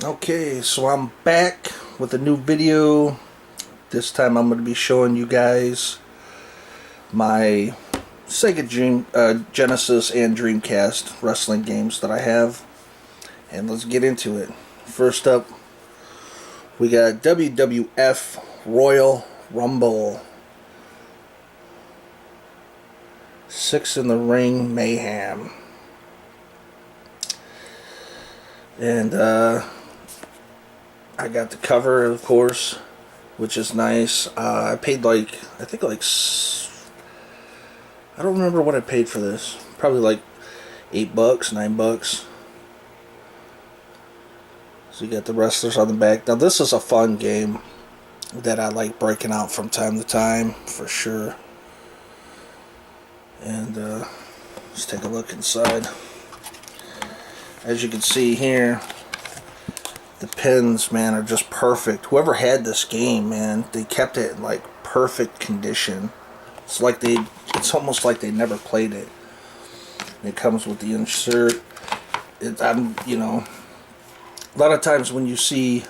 Okay, so I'm back with a new video. This time I'm going to be showing you guys my Sega Genesis and Dreamcast wrestling games that I have. And let's get into it. First up, we got WWF Royal Rumble. 6 in the Ring Mayhem. And I got the cover, of course, which is nice. I paid I don't remember what I paid for this. Probably like $8, $9. So you got the wrestlers on the back. Now this is a fun game that I like breaking out from time to time, for sure. And let's take a look inside. As you can see here, the pins, man, are just perfect. Whoever had this game, man, they kept it in like perfect condition. It's almost like they never played it. It comes with the insert. A lot of times when you see,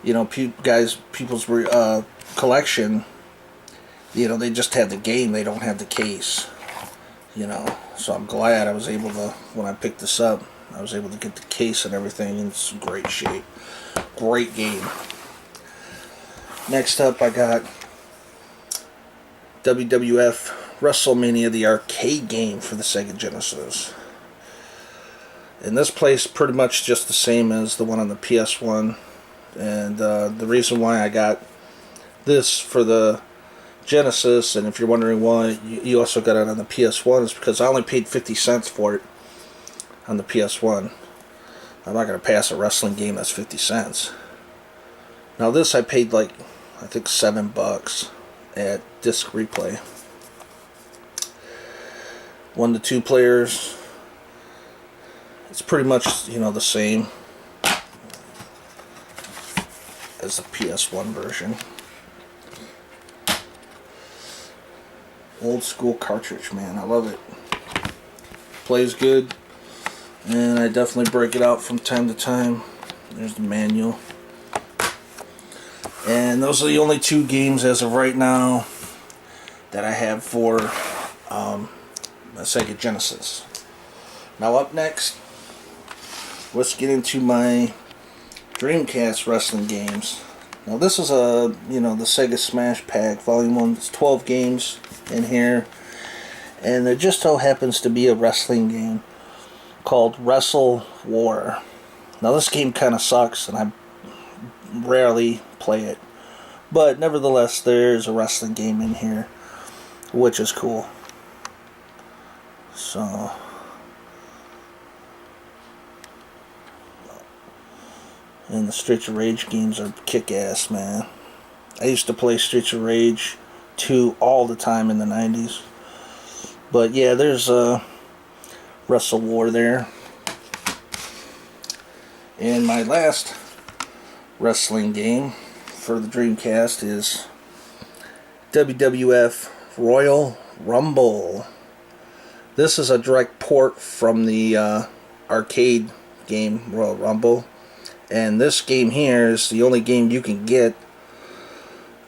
people's collection, they just have the game, they don't have the case. So I'm glad I was able to, when I picked this up, I was able to get the case and everything in some great shape. Great game. Next up, I got WWF WrestleMania, the arcade game for the Sega Genesis. And this plays pretty much just the same as the one on the PS1. And the reason why I got this for the Genesis, and if you're wondering why you also got it on the PS1, is because I only paid 50 cents for it on the PS1. I'm not going to pass a wrestling game that's 50 cents. Now this I paid I think $7 at Disc Replay. 1 to 2 players. It's pretty much, the same as the PS1 version. Old school cartridge, man. I love it. Plays good. And I definitely break it out from time to time. There's the manual. And those are the only 2 games as of right now that I have for the Sega Genesis. Now up next, let's get into my Dreamcast wrestling games. Now this is the Sega Smash Pack Volume 1. It's 12 games in here. And there just so happens to be a wrestling game called Wrestle War. Now this game kind of sucks and I rarely play it, but nevertheless there's a wrestling game in here, which is cool. So and the Streets of Rage games are kick-ass, man. I used to play Streets of Rage 2 all the time in the 90s. But yeah, there's a Wrestle War there. And my last wrestling game for the Dreamcast is WWF Royal Rumble. This is a direct port from the arcade game Royal Rumble. And this game here is the only game you can get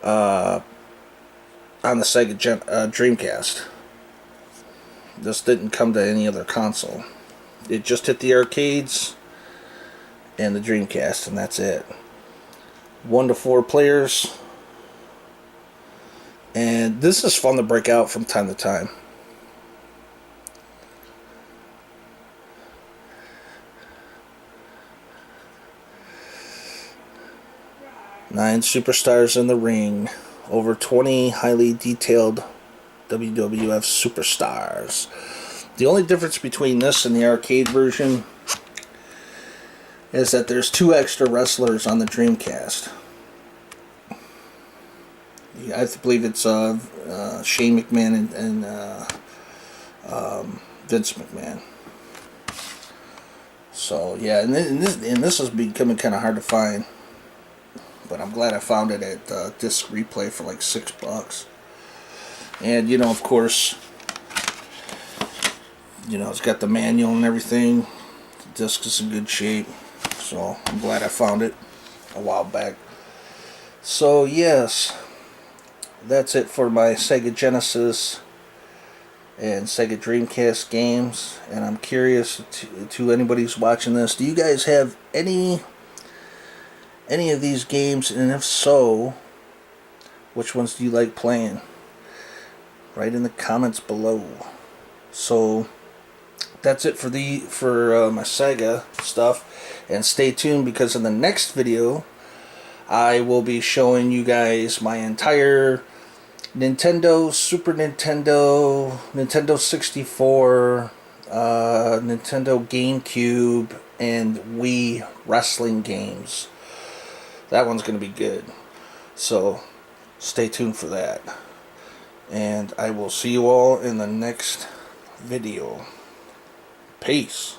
on the Sega Dreamcast. This didn't come to any other console. It just hit the arcades and the Dreamcast, and that's it. 1 to 4 players. And this is fun to break out from time to time. Nine superstars in the ring. Over 20 highly detailed WWF superstars. The only difference between this and the arcade version is that there's 2 extra wrestlers on the Dreamcast. I believe it's Shane McMahon and Vince McMahon. So yeah, and this is becoming kind of hard to find, but I'm glad I found it at Disc Replay for like $6. And of course, it's got the manual and everything. The disc is in good shape. So I'm glad I found it a while back. So yes, that's it for my Sega Genesis and Sega Dreamcast games. And I'm curious to anybody who's watching this, do you guys have any of these games? And if so, which ones do you like playing? Write in the comments below. So that's it for my Sega stuff. And stay tuned, because in the next video I will be showing you guys my entire Nintendo, Super Nintendo, Nintendo 64, Nintendo GameCube, and Wii wrestling games. That one's going to be good. So stay tuned for that. And I will see you all in the next video. Peace.